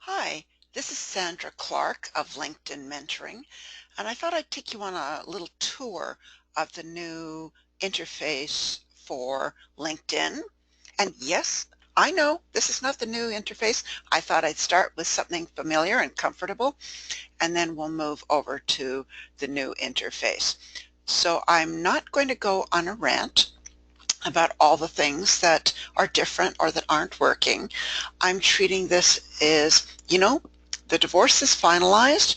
Hi, this is Sandra Clark of LinkedIn Mentoring, and I thought I'd take you on a little tour of the new interface for LinkedIn. And yes, I know this is not the new interface. I thought I'd start with something familiar and comfortable, and then we'll move over to the new interface. So I'm not going to go on a rant about all the things that are different or that aren't working. I'm treating this as, the divorce is finalized.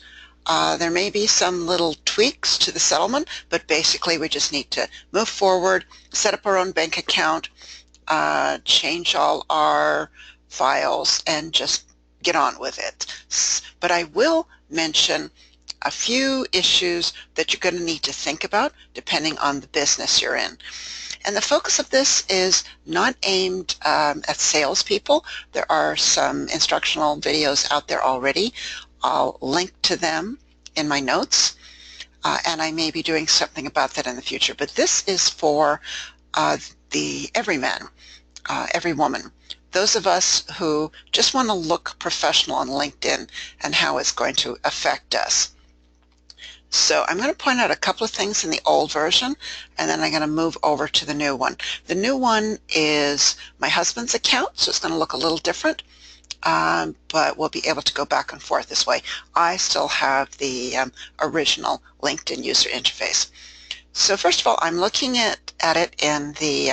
There may be some little tweaks to the settlement, but basically we just need to move forward, set up our own bank account, change all our files, and just get on with it. But I will mention a few issues that you're going to need to think about depending on the business you're in. And the focus of this is not aimed at salespeople. There are some instructional videos out there already. I'll link to them in my notes, and I may be doing something about that in the future. But this is for the everyman, every woman, those of us who just want to look professional on LinkedIn and how it's going to affect us. So I'm going to point out a couple of things in the old version, and then I'm going to move over to the new one. The new one is my husband's account, so it's going to look a little different, but we'll be able to go back and forth this way. I still have the original LinkedIn user interface. So first of all, I'm looking at it in the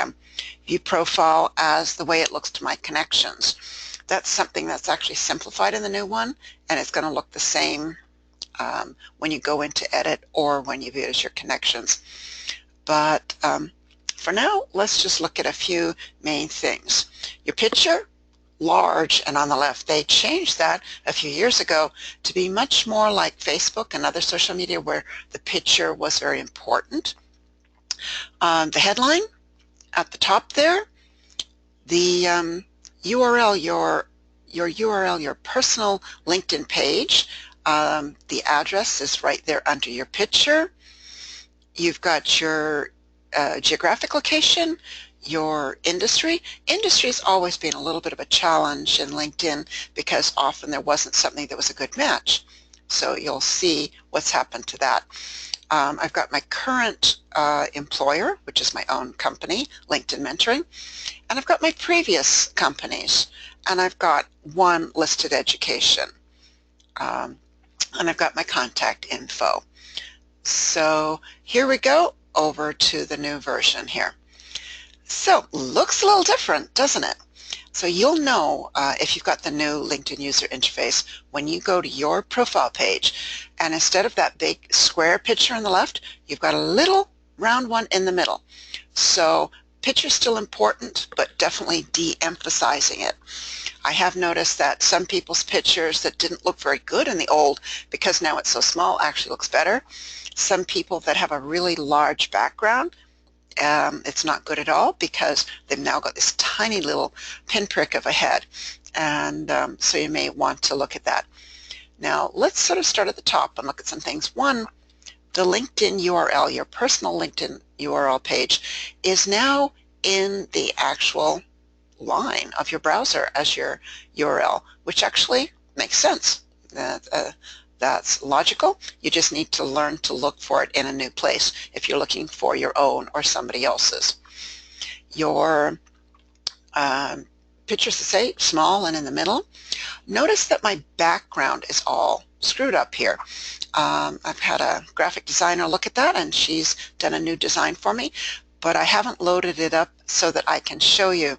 view profile as the way it looks to my connections. That's something that's actually simplified in the new one, and it's going to look the same when you go into edit or when you view it as your connections. But for now, let's just look at a few main things. Your picture, large and on the left. They changed that a few years ago to be much more like Facebook and other social media where the picture was very important. The headline at the top there, the URL, your URL, your personal LinkedIn page, the address is right there under your picture. You've got your geographic location, your industry. Industry has always been a little bit of a challenge in LinkedIn because often there wasn't something that was a good match. So you'll see what's happened to that. I've got my current employer, which is my own company, LinkedIn Mentoring, and I've got my previous companies, and I've got one listed education. And I've got my contact info. So here we go over to the new version here. So looks a little different, doesn't it? So you'll know if you've got the new LinkedIn user interface when you go to your profile page, and instead of that big square picture on the left, you've got a little round one in the middle. So picture's still important, but definitely de-emphasizing it. I have noticed that some people's pictures that didn't look very good in the old, because now it's so small, actually looks better. Some people that have a really large background, it's not good at all because they've now got this tiny little pinprick of a head. And so you may want to look at that. Now let's sort of start at the top and look at some things. One, the LinkedIn URL, your personal LinkedIn URL page, is now in the actual line of your browser as your URL, which actually makes sense. That's logical. You just need to learn to look for it in a new place if you're looking for your own or somebody else's. Your pictures to say small and in the middle. Notice that my background is all screwed up here. I've had a graphic designer look at that, and she's done a new design for me, but I haven't loaded it up so that I can show you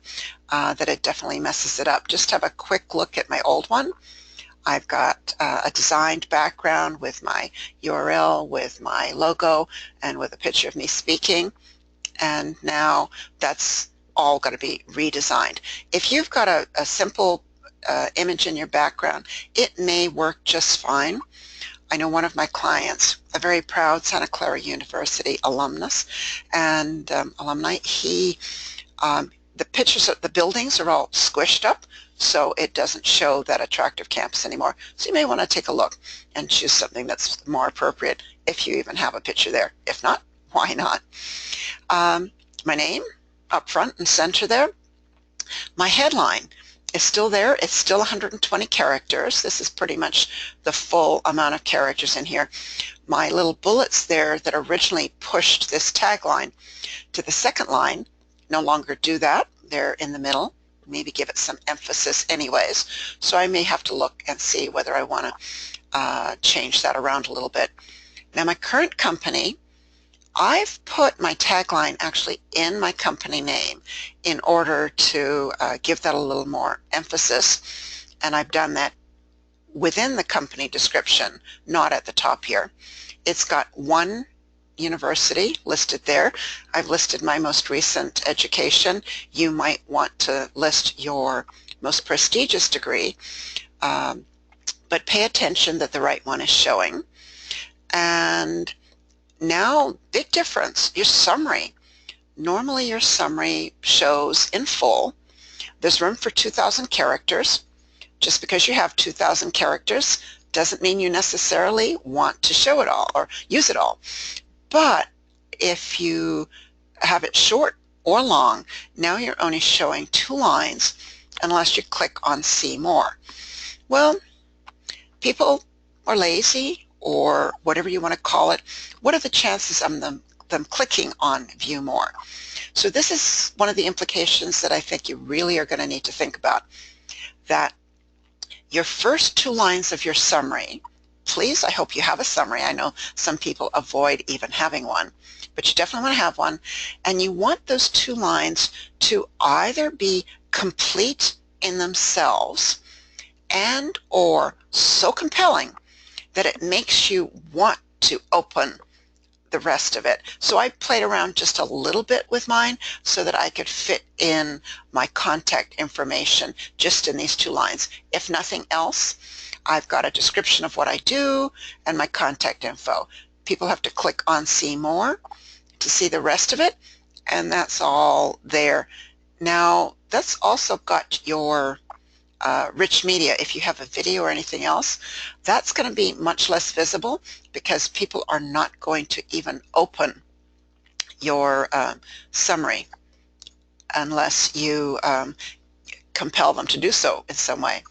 that it definitely messes it up. Just have a quick look at my old one. I've got a designed background with my URL, with my logo, and with a picture of me speaking. And now that's all going to be redesigned. If you've got a simple image in your background, it may work just fine. I know one of my clients, a very proud Santa Clara University alumnus and alumni, the pictures of the buildings are all squished up, so it doesn't show that attractive campus anymore. So you may want to take a look and choose something that's more appropriate if you even have a picture there. If not, why not? My name up front and center there. My headline, is still there. It's still 120 characters. This is pretty much the full amount of characters in here. My little bullets there that originally pushed this tagline to the second line no longer do that. They're in the middle. Maybe give it some emphasis anyways. So I may have to look and see whether I want to change that around a little bit. Now my current company, I've put my tagline actually in my company name in order to give that a little more emphasis, and I've done that within the company description, not at the top here. It's got one university listed there. I've listed my most recent education. You might want to list your most prestigious degree, but pay attention that the right one is showing. And now, big difference, your summary. Normally your summary shows in full. There's room for 2,000 characters. Just because you have 2,000 characters doesn't mean you necessarily want to show it all or use it all. But if you have it short or long, now you're only showing 2 lines unless you click on See More. Well, people are lazy, or whatever you want to call it. What are the chances of them clicking on View More? So this is one of the implications that I think you really are going to need to think about, that your first 2 lines of your summary, please, I hope you have a summary. I know some people avoid even having one, but you definitely want to have one. And you want those 2 lines to either be complete in themselves and or so compelling that it makes you want to open the rest of it. So I played around just a little bit with mine so that I could fit in my contact information just in these 2 lines. If nothing else, I've got a description of what I do and my contact info. People have to click on See More to see the rest of it, and that's all there. Now, that's also got your rich media. If you have a video or anything else, that's going to be much less visible because people are not going to even open your summary unless you compel them to do so in some way.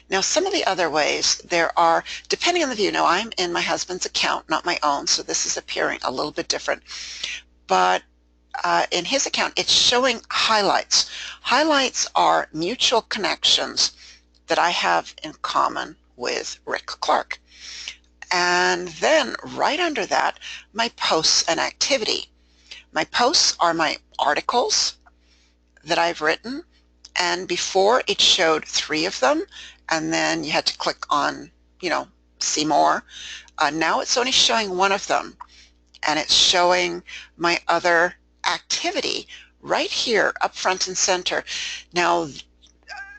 Now, some of the other ways there are, depending on the view. Now, I'm in my husband's account, not my own, so this is appearing a little bit different. But in his account, it's showing highlights. Highlights are mutual connections that I have in common with Rick Clark. And then right under that, my posts and activity. My posts are my articles that I've written, and before it showed 3 of them, and then you had to click on, See More. Now it's only showing 1 of them, and it's showing my other activity right here up front and center. Now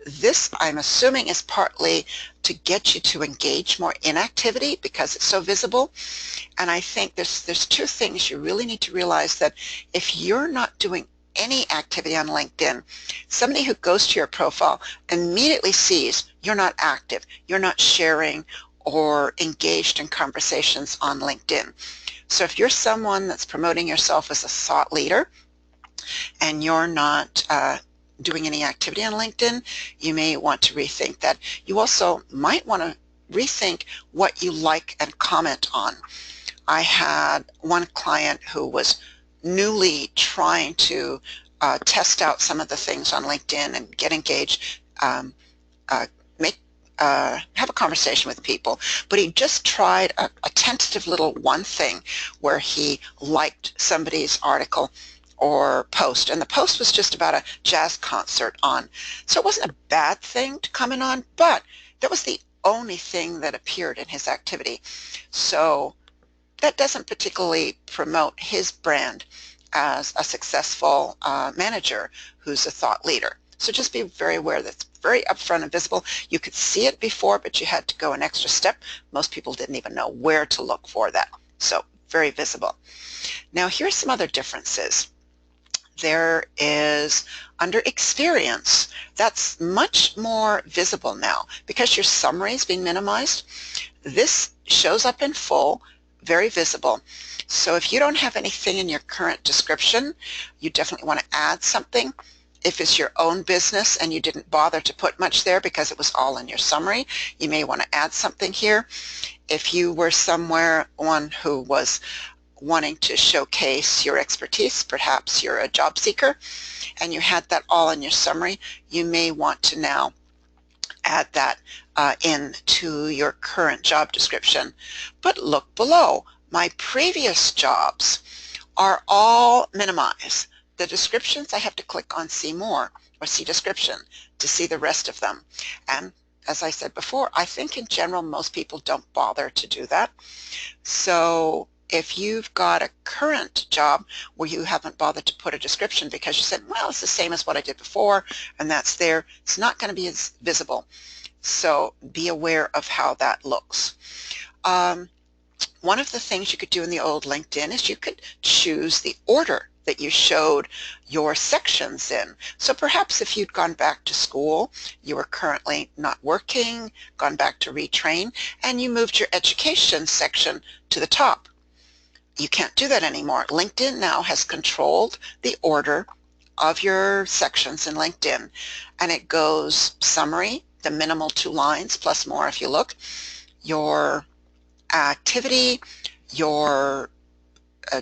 this, I'm assuming, is partly to get you to engage more in activity because it's so visible. And I think there's 2 things you really need to realize, that if you're not doing any activity on LinkedIn, somebody who goes to your profile immediately sees you're not active, you're not sharing or engaged in conversations on LinkedIn. So if you're someone that's promoting yourself as a thought leader and you're not doing any activity on LinkedIn, you may want to rethink that. You also might want to rethink what you like and comment on. I had one client who was newly trying to test out some of the things on LinkedIn and get engaged, have a conversation with people, but he just tried a tentative little one thing where he liked somebody's article or post, and the post was just about a jazz concert on. So it wasn't a bad thing to comment on, but that was the only thing that appeared in his activity. So that doesn't particularly promote his brand as a successful manager who's a thought leader. So just be very aware that it's very upfront and visible. You could see it before, but you had to go an extra step. Most people didn't even know where to look for that. So very visible. Now here's some other differences. There is under experience, that's much more visible now because your summary is being minimized. This shows up in full, very visible. So if you don't have anything in your current description, you definitely want to add something. If it's your own business and you didn't bother to put much there because it was all in your summary, you may want to add something here. If you were one who was wanting to showcase your expertise, perhaps you're a job seeker, and you had that all in your summary, you may want to now add that into your current job description. But look below. My previous jobs are all minimized. The descriptions, I have to click on See More or See Description to see the rest of them. And as I said before, I think in general most people don't bother to do that. So if you've got a current job where you haven't bothered to put a description because you said, well, it's the same as what I did before, and that's there, it's not going to be as visible. So be aware of how that looks. One of the things you could do in the old LinkedIn is you could choose the order that you showed your sections in. So perhaps if you'd gone back to school, you were currently not working, gone back to retrain, and you moved your education section to the top. You can't do that anymore. LinkedIn now has controlled the order of your sections in LinkedIn, and it goes summary, the minimal 2 lines plus more if you look, your activity, your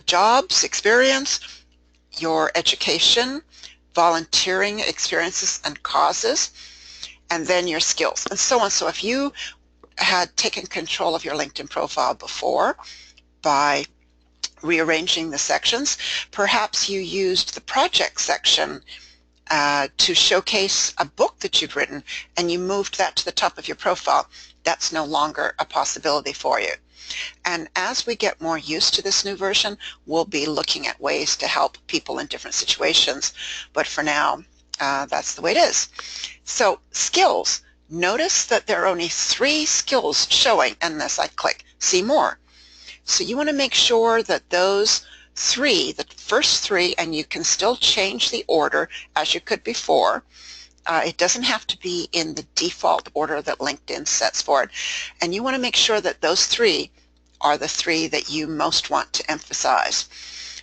jobs, experience, your education, volunteering experiences and causes, and then your skills, and so on. So if you had taken control of your LinkedIn profile before by rearranging the sections, perhaps you used the project section to showcase a book that you'd written and you moved that to the top of your profile. That's no longer a possibility for you. And as we get more used to this new version, we'll be looking at ways to help people in different situations. But for now, that's the way it is. So skills. Notice that there are only 3 skills showing unless I click See More. So you want to make sure that those 3, the first 3, and you can still change the order as you could before. It doesn't have to be in the default order that LinkedIn sets for it. And you want to make sure that those 3 are the 3 that you most want to emphasize.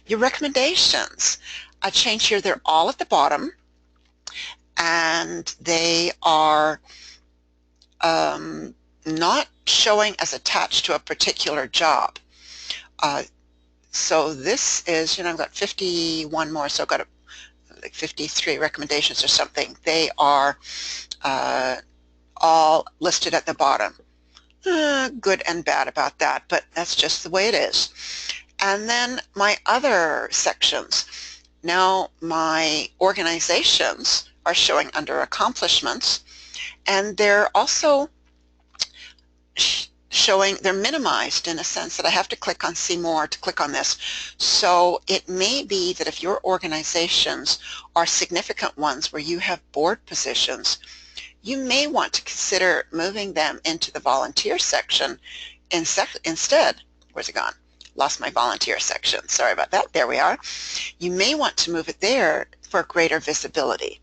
Your recommendations. I change here, they're all at the bottom, and they are not showing as attached to a particular job. So this is, I've got 51 more, so I've got like 53 recommendations or something. They are all listed at the bottom. Good and bad about that, but that's just the way it is. And then my other sections. Now my organizations are showing under accomplishments, and they're also showing, they're minimized in a sense that I have to click on See More to click on this. So it may be that if your organizations are significant ones where you have board positions, you may want to consider moving them into the volunteer section instead. Where's it gone? Lost my volunteer section. Sorry about that. There we are. You may want to move it there for greater visibility.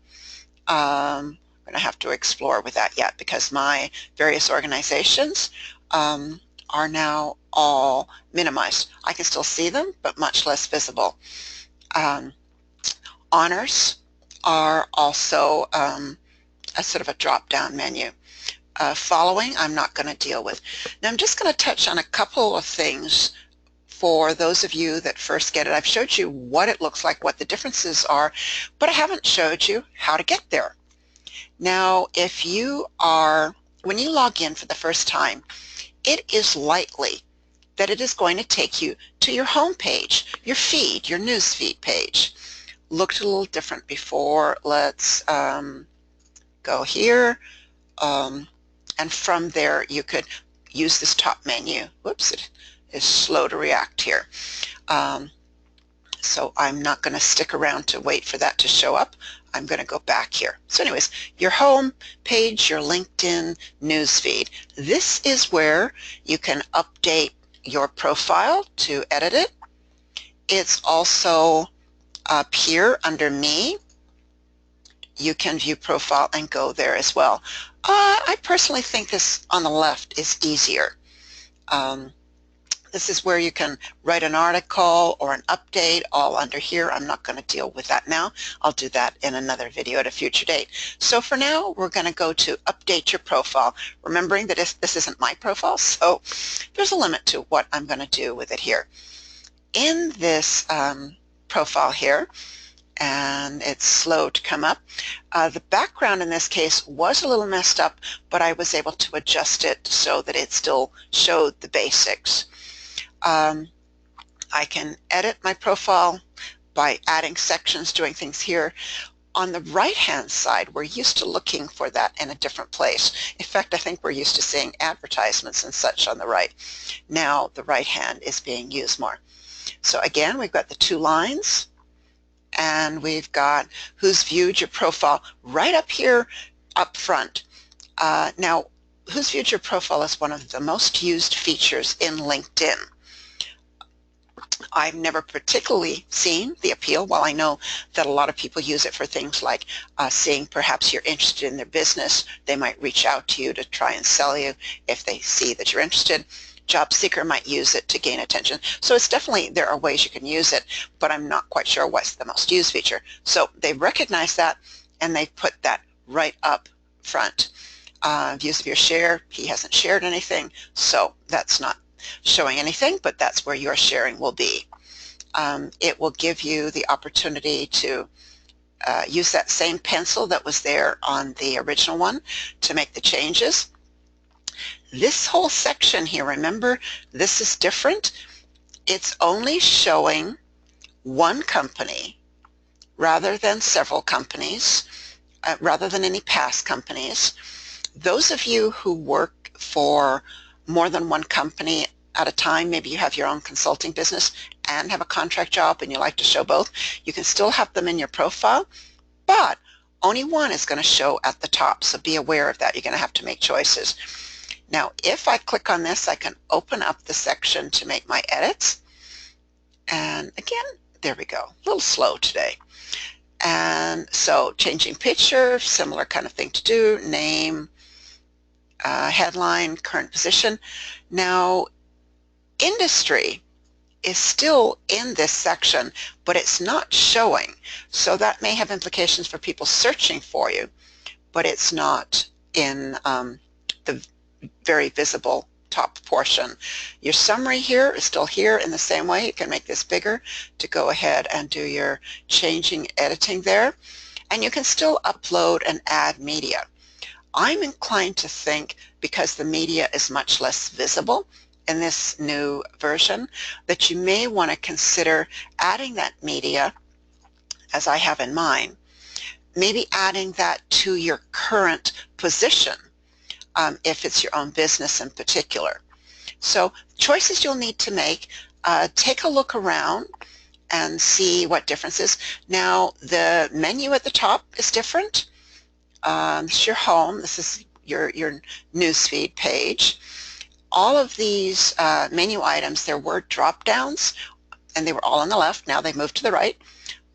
I'm going to have to explore with that yet because my various organizations are now all minimized. I can still see them, but much less visible. Honors are also a sort of a drop-down menu. Following, I'm not going to deal with. Now I'm just going to touch on a couple of things for those of you that first get it. I've showed you what it looks like, what the differences are, but I haven't showed you how to get there. Now, if you are, when you log in for the first time, it is likely that it is going to take you to your home page, your feed, your news feed page. Looked a little different before. Let's go here, and from there you could use this top menu. Whoops, it is slow to react here. So I'm not going to stick around to wait for that to show up. I'm going to go back here. So anyways, your home page, your LinkedIn newsfeed. This is where you can update your profile to edit it. It's also up here under Me. You can view profile and go there as well. I personally think this on the left is easier. This is where you can write an article or an update all under here. I'm not going to deal with that now. I'll do that in another video at a future date. So for now, we're going to go to update your profile, remembering that this isn't my profile, so there's a limit to what I'm going to do with it here. In this profile here, and it's slow to come up. The background in this case was a little messed up, but I was able to adjust it so that it still showed the basics. I can edit my profile by adding sections, doing things here. On the right-hand side, we're used to looking for that in a different place. In fact, I think we're used to seeing advertisements and such on the right. Now the right hand is being used more. So again, we've got the two lines, and we've got who's viewed your profile right up here up front. Now, who's viewed your profile is one of the most used features in LinkedIn. I've never particularly seen the appeal, while I know that a lot of people use it for things like seeing perhaps you're interested in their business. They might reach out to you to try and sell you if they see that you're interested. Job seeker might use it to gain attention. So it's definitely, there are ways you can use it, but I'm not quite sure what's the most used feature. So they've recognized that, and they've put that right up front. Views of your share, he hasn't shared anything, so that's not showing anything, but that's where your sharing will be. It will give you the opportunity to use that same pencil that was there on the original one to make the changes. This whole section here, remember, this is different. It's only showing one company rather than several companies, rather than any past companies. Those of you who work for more than one company at a time, maybe you have your own consulting business and have a contract job and you like to show both, you can still have them in your profile, but only one is going to show at the top, so be aware of that. You're going to have to make choices. Now, if I click on this, I can open up the section to make my edits. And again, there we go. A little slow today. And so changing picture, similar kind of thing to do. Name, headline, current position. Now, industry is still in this section, but it's not showing. So that may have implications for people searching for you, but it's not in the very visible top portion. Your summary here is still here in the same way. You can make this bigger to go ahead and do your changing, editing there. And you can still upload and add media. I'm inclined to think, because the media is much less visible in this new version, that you may want to consider adding that media, as I have in mind, maybe adding that to your current position, if it's your own business in particular. So choices you'll need to make. Take a look around and see what differences. Now, the menu at the top is different. This is your home. This is your newsfeed page. All of these menu items, there were drop downs, and they were all on the left. Now they've moved to the right,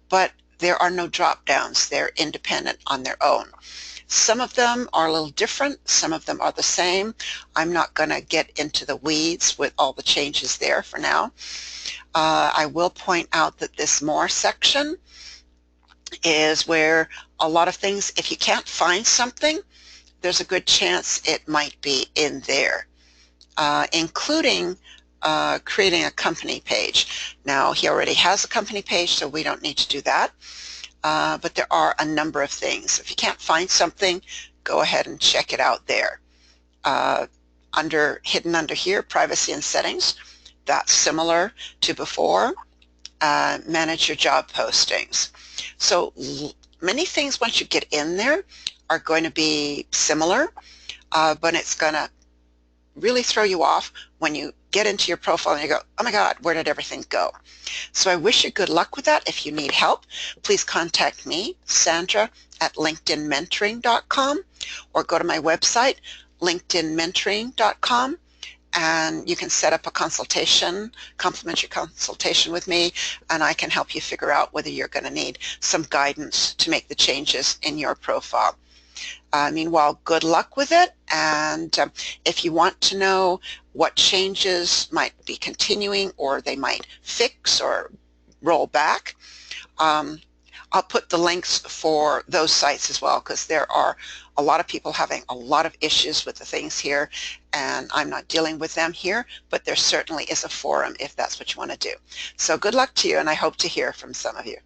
but there are no drop downs. They're independent on their own. Some of them are a little different. Some of them are the same. I'm not going to get into the weeds with all the changes there for now. I will point out that this More section is where a lot of things, if you can't find something, there's a good chance it might be in there, including creating a company page. Now, he already has a company page, so we don't need to do that. But there are a number of things. If you can't find something, go ahead and check it out there. Hidden under here, privacy and settings, that's similar to before. Manage your job postings. So many things, once you get in there, are going to be similar, but it's going to really throw you off when you get into your profile and you go, oh my God, where did everything go? So I wish you good luck with that. If you need help, please contact me, Sandra, at linkedinmentoring.com, or go to my website, linkedinmentoring.com, and you can set up a consultation, complimentary consultation with me, and I can help you figure out whether you're going to need some guidance to make the changes in your profile. Meanwhile, good luck with it. And if you want to know what changes might be continuing or they might fix or roll back, I'll put the links for those sites as well, because there are a lot of people having a lot of issues with the things here, and I'm not dealing with them here, but there certainly is a forum if that's what you want to do. So good luck to you, and I hope to hear from some of you.